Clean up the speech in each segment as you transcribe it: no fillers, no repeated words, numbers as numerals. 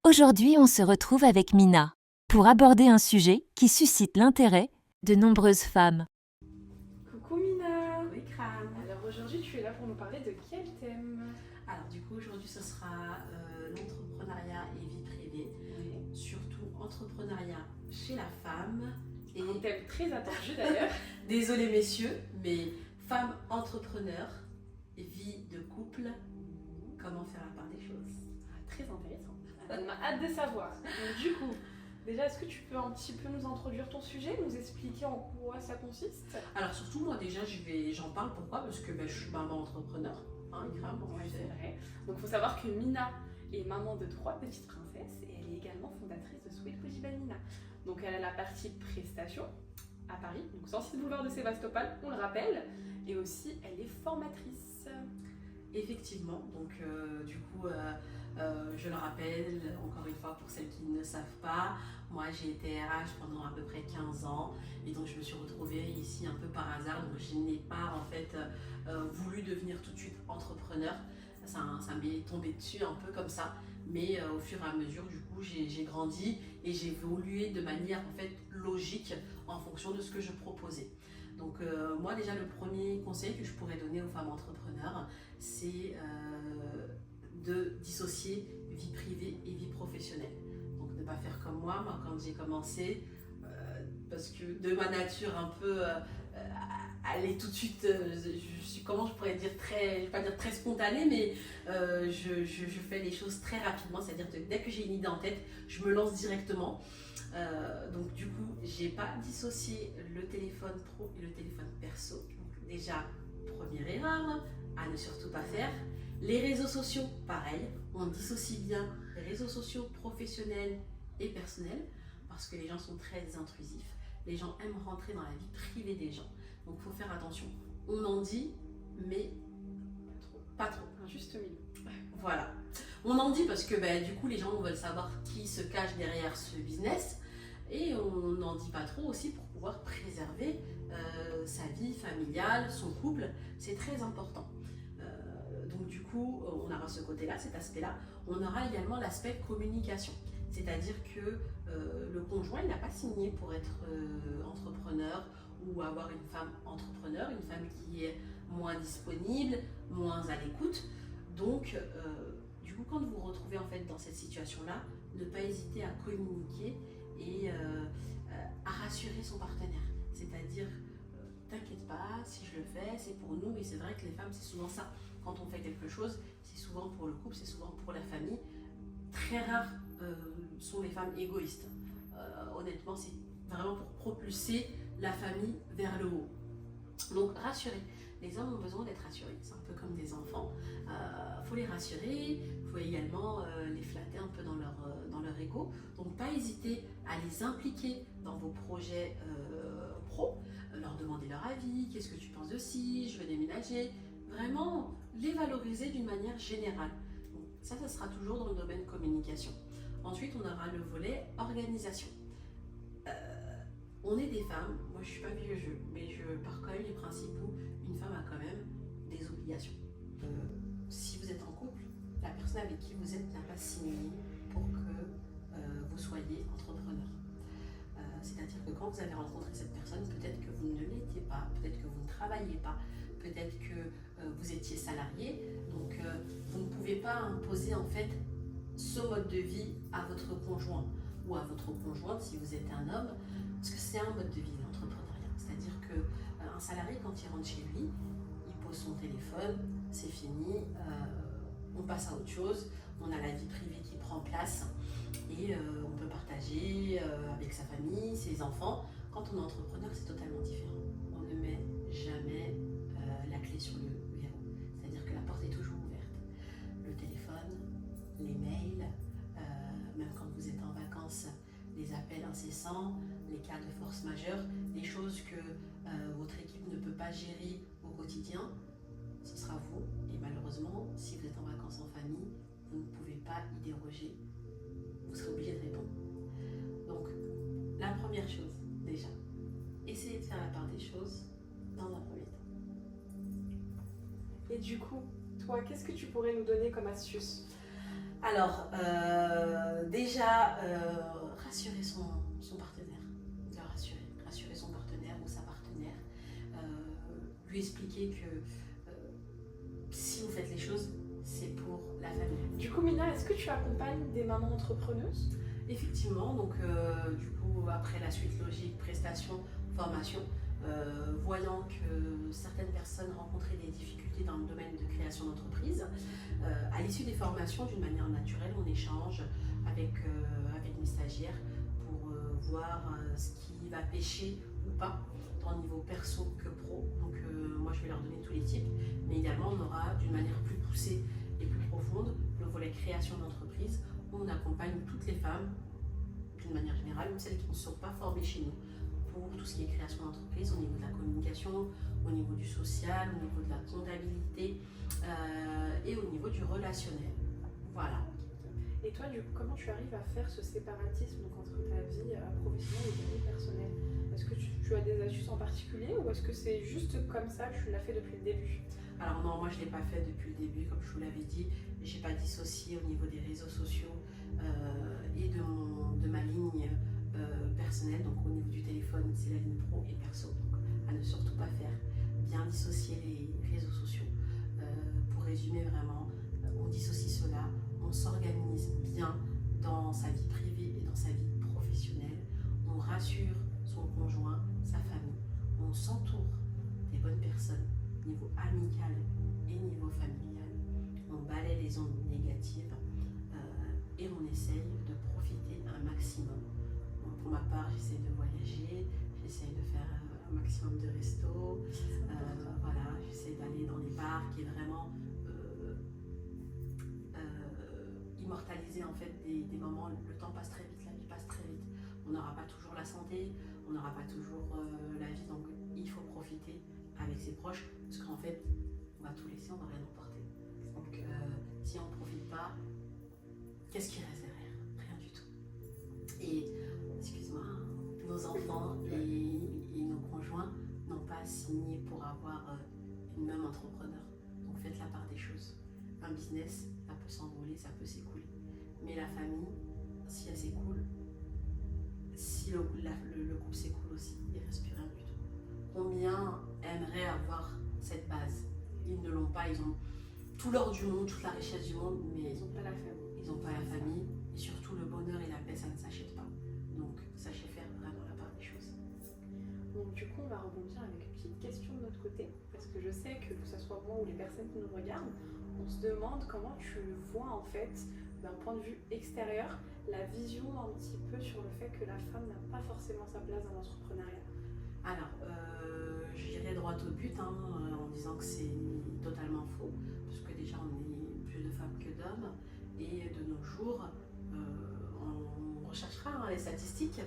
Aujourd'hui, on se retrouve avec Mina pour aborder un sujet qui suscite l'intérêt de nombreuses femmes. Coucou Mina. Oui, Kram. Alors aujourd'hui tu es là pour nous parler de quel thème? Alors du coup aujourd'hui ce sera l'entrepreneuriat et vie privée, surtout entrepreneuriat chez la femme et Un thème très attendu d'ailleurs. désolé messieurs, mais femme entrepreneur, vie de couple, comment faire la part des choses. Très intéressant. On a hâte de savoir. Donc, du coup, déjà est-ce que tu peux un petit peu nous introduire ton sujet, nous expliquer en quoi ça consiste? Alors surtout moi déjà j'en parle pourquoi parce que je suis maman entrepreneur, hein, Kram, Ouais, c'est vrai. Donc il faut savoir que Mina est maman de 3 petites princesses et elle est également fondatrice de Sweet Bougie Mina. Donc elle a la partie prestation à Paris, donc 106 boulevard de Sébastopol, on le rappelle, et aussi elle est formatrice. Effectivement, donc je le rappelle encore une fois pour celles qui ne savent pas, moi j'ai été RH pendant à peu près 15 ans et donc je me suis retrouvée ici un peu par hasard, donc je n'ai pas en fait voulu devenir tout de suite entrepreneur, ça m'est tombé dessus un peu comme ça, mais au fur et à mesure du coup j'ai grandi et j'ai évolué de manière en fait logique en fonction de ce que je proposais. Donc moi déjà le premier conseil que je pourrais donner aux femmes entrepreneurs, c'est de dissocier vie privée et vie professionnelle. Donc ne pas faire comme moi quand j'ai commencé, parce que de ma nature un peu aller tout de suite, je suis comment je pourrais dire très, je vais pas dire très spontanée, mais je fais les choses très rapidement, c'est-à-dire que dès que j'ai une idée en tête, je me lance directement. Donc du coup, j'ai pas dissocié le téléphone pro et le téléphone perso. Donc déjà, première erreur à ne surtout pas faire. Les réseaux sociaux, pareil, on dissocie bien les réseaux sociaux professionnels et personnels parce que les gens sont très intrusifs. Les gens aiment rentrer dans la vie privée des gens. Donc il faut faire attention. On en dit, mais pas trop. Un juste milieu. Voilà. On en dit parce que du coup les gens veulent savoir qui se cache derrière ce business et on n'en dit pas trop aussi pour pouvoir préserver sa vie familiale, son couple, c'est très important. Donc du coup on aura ce côté-là, cet aspect-là. On aura également l'aspect communication, c'est-à-dire que le conjoint il n'a pas signé pour être entrepreneur ou avoir une femme entrepreneur, une femme qui est moins disponible, moins à l'écoute. Donc, du coup, quand vous vous retrouvez en fait dans cette situation-là, ne pas hésiter à communiquer et à rassurer son partenaire. C'est-à-dire, t'inquiète pas, si je le fais, c'est pour nous. Et c'est vrai que les femmes, c'est souvent ça. Quand on fait quelque chose, c'est souvent pour le couple, c'est souvent pour la famille. Très rares sont les femmes égoïstes. Honnêtement, c'est vraiment pour propulser la famille vers le haut. Donc, rassurer. Les hommes ont besoin d'être rassurés, c'est un peu comme des enfants. Faut les rassurer, faut également les flatter un peu dans leur ego. Donc pas hésiter à les impliquer dans vos projets pro, leur demander leur avis, qu'est-ce que tu penses de ci, je veux déménager. Vraiment les valoriser d'une manière générale. Donc, ça sera toujours dans le domaine communication. Ensuite, on aura le volet organisation. On est des femmes, moi je suis pas vieux jeu, mais je pars quand même les principes où une femme a quand même des obligations. Si vous êtes en couple, la personne avec qui vous êtes n'a pas signé pour que vous soyez entrepreneur. C'est-à-dire que quand vous avez rencontré cette personne, peut-être que vous ne l'étiez pas, peut-être que vous ne travailliez pas, peut-être que vous étiez salarié, donc vous ne pouvez pas imposer en fait ce mode de vie à votre conjoint ou à votre conjointe si vous êtes un homme, parce que c'est un mode de vie l'entrepreneuriat. C'est-à-dire qu'un salarié quand il rentre chez lui, il pose son téléphone, c'est fini, on passe à autre chose, on a la vie privée qui prend place et on peut partager avec sa famille, ses enfants. Quand on est entrepreneur, c'est totalement différent. On ne met jamais la clé sur le verrou, c'est-à-dire que la porte est toujours ouverte. Le téléphone, les mails, même quand vous êtes en vacances, les appels incessants, les cas de force majeure, les choses que votre équipe ne peut pas gérer au quotidien, ce sera vous. Et malheureusement, si vous êtes en vacances en famille, vous ne pouvez pas y déroger. Vous serez obligé de répondre. Donc, la première chose, déjà, essayez de faire la part des choses dans un premier temps. Et du coup, toi, qu'est-ce que tu pourrais nous donner comme astuce? Alors, déjà, déjà, rassurer son partenaire. Le rassurer son partenaire ou sa partenaire. Lui expliquer que si vous faites les choses, c'est pour la famille. Du coup, Mina, est-ce que tu accompagnes des mamans entrepreneuses? Effectivement, donc du coup, après la suite logique, prestation, formation, voyant que certaines personnes rencontraient des difficultés dans le domaine de création d'entreprise, à l'issue des formations, d'une manière naturelle, on échange avec mes stagiaires pour voir ce qui va pêcher ou pas, tant au niveau perso que pro. Donc moi, je vais leur donner tous les types, mais également, on aura d'une manière plus poussée et plus profonde le volet création d'entreprise, où on accompagne toutes les femmes, d'une manière générale, même celles qui ne sont pas formées chez nous, pour tout ce qui est création d'entreprise, au niveau de la communication, au niveau du social, au niveau de la comptabilité et au niveau du relationnel. Voilà. Et toi, du coup, comment tu arrives à faire ce séparatisme donc, entre ta vie professionnelle et ta vie personnelle? Est-ce que tu as des astuces en particulier ou est-ce que c'est juste comme ça, tu l'as fait depuis le début? Alors non, moi je ne l'ai pas fait depuis le début, comme je vous l'avais dit. Je n'ai pas dissocié au niveau des réseaux sociaux et de ma ligne personnelle. Donc au niveau du téléphone, c'est la ligne pro et perso. Donc à ne surtout pas faire. Bien dissocier les réseaux sociaux. Pour résumer vraiment, on dissocie cela, on s'organise bien dans sa vie privée et dans sa vie professionnelle. On rassure son conjoint, sa famille. On s'entoure des bonnes personnes, niveau amical et niveau familial. On balaie les ondes négatives et on essaye de profiter un maximum. Donc, pour ma part, j'essaie de voyager, j'essaie de faire un maximum de restos, voilà, j'essaie d'aller dans les parcs et vraiment immortaliser en fait des moments. Le temps passe très vite, la vie passe très vite. On n'aura pas toujours la santé, on n'aura pas toujours la vie, donc il faut profiter avec ses proches, parce qu'en fait, on va tout laisser, on va rien emporter. Donc, si on ne profite pas, qu'est-ce qui reste derrière? Rien du tout. Et, excuse-moi, nos enfants et nos conjoints n'ont pas signé pour avoir une même entrepreneur. Donc, faites la part des choses. Un business, ça peut s'envoler, ça peut s'écouler. Mais la famille, si elle s'écoule, si le couple s'écoule aussi, il ne reste plus rien du tout. Combien aimeraient avoir cette base? Ils ne l'ont pas, ils ont tout l'or du monde, toute la richesse du monde, mais Ils n'ont pas la famille. Ils n'ont pas la famille, et surtout le bonheur et la paix, ça ne s'achète pas. Donc, sachez faire vraiment la part des choses. Donc du coup, on va rebondir avec une petite question de notre côté, parce que je sais que ce soit moi ou les personnes qui nous regardent, on se demande comment tu vois en fait, d'un point de vue extérieur, la vision un petit peu sur le fait que la femme n'a pas forcément sa place dans l'entrepreneuriat. Alors, j'irai droit au but en disant que c'est totalement faux, parce que déjà on est plus de femmes que d'hommes, et de nos jours, on recherchera les statistiques,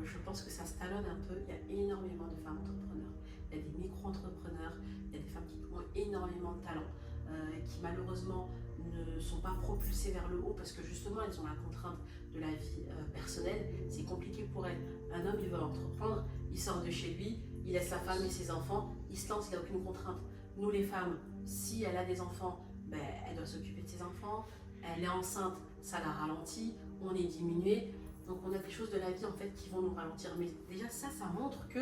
je pense que ça se talonne un peu, il y a énormément de femmes entrepreneurs, il y a des micro-entrepreneurs, il y a des femmes qui ont énormément de talent, qui malheureusement ne sont pas propulsées vers le haut parce que justement elles ont la contrainte de la vie personnelle, c'est compliqué pour elles. Un homme il veut entreprendre, il sort de chez lui, il laisse sa femme et ses enfants, il se lance, il n'a aucune contrainte. Nous les femmes, si elle a des enfants, ben, elle doit s'occuper de ses enfants, elle est enceinte, ça la ralentit, on est diminué, donc on a des choses de la vie en fait qui vont nous ralentir. Mais déjà ça montre que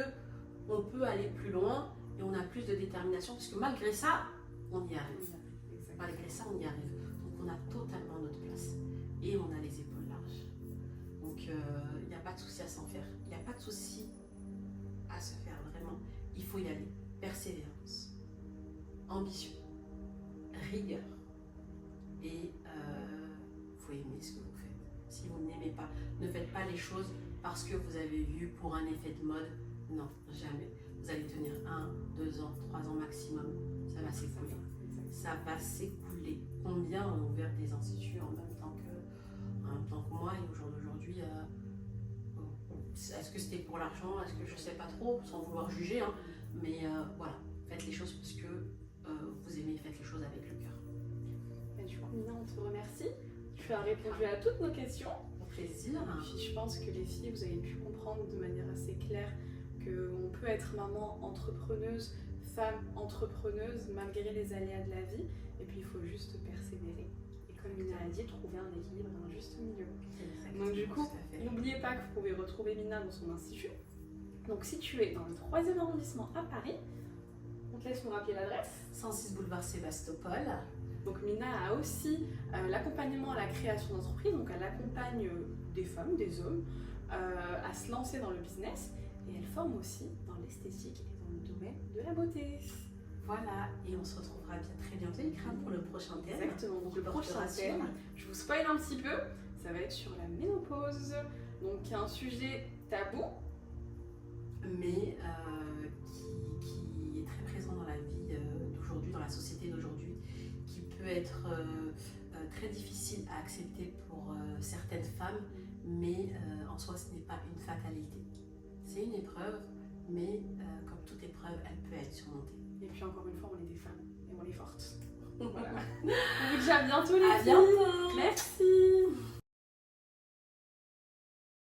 on peut aller plus loin et on a plus de détermination parce que malgré ça, on y arrive. Malgré ça, on y arrive. Donc on a totalement notre place et on a les épaules larges. Donc il n'y a pas de souci à s'en faire. Il n'y a pas de souci à se faire vraiment. Il faut y aller. Persévérance, ambition, rigueur et faut aimer ce que vous faites. Si vous n'aimez pas, ne faites pas les choses parce que vous avez vu pour un effet de mode. Non, jamais. Vous allez tenir 1, 2 ans, 3 ans maximum. Ça va s'écouler. Ça va s'écouler. Combien ont ouvert des instituts en même temps que moi et au jour d'aujourd'hui est-ce que c'était pour l'argent? Est-ce que je sais pas trop, sans vouloir juger, hein, mais voilà, faites les choses parce que vous aimez, faites les choses avec le cœur. Et du coup, Mina, on te remercie. Tu as répondu à toutes nos questions. Au plaisir. Et puis, je pense que les filles, vous avez pu comprendre de manière assez claire qu'on peut être maman entrepreneuse, femme entrepreneuse, malgré les aléas de la vie. Et puis, il faut juste persévérer. Et comme Mina a dit, trouver un équilibre, un juste milieu. Exactement. pas que vous pouvez retrouver Mina dans son institut. Donc situé dans le 3e arrondissement à Paris. On te laisse nous rappeler l'adresse. 106 boulevard Sébastopol. Donc Mina a aussi l'accompagnement à la création d'entreprise, donc elle accompagne des femmes, des hommes à se lancer dans le business et elle forme aussi dans l'esthétique et dans le domaine de la beauté. Voilà, et on se retrouvera très bientôt, Ikram, pour le prochain thème. Exactement, donc le prochain Porte-rassure. thème, je vous spoil un petit peu, ça va être sur la ménopause, donc un sujet tabou, mais qui est très présent dans la vie d'aujourd'hui, dans la société d'aujourd'hui, qui peut être très difficile à accepter pour certaines femmes, mais en soi ce n'est pas une fatalité. C'est une épreuve, mais comme toute épreuve, elle peut être surmontée. et puis encore une fois on est des femmes et on est fortes. Voilà. On vous dit à bientôt les À filles. bientôt. Merci.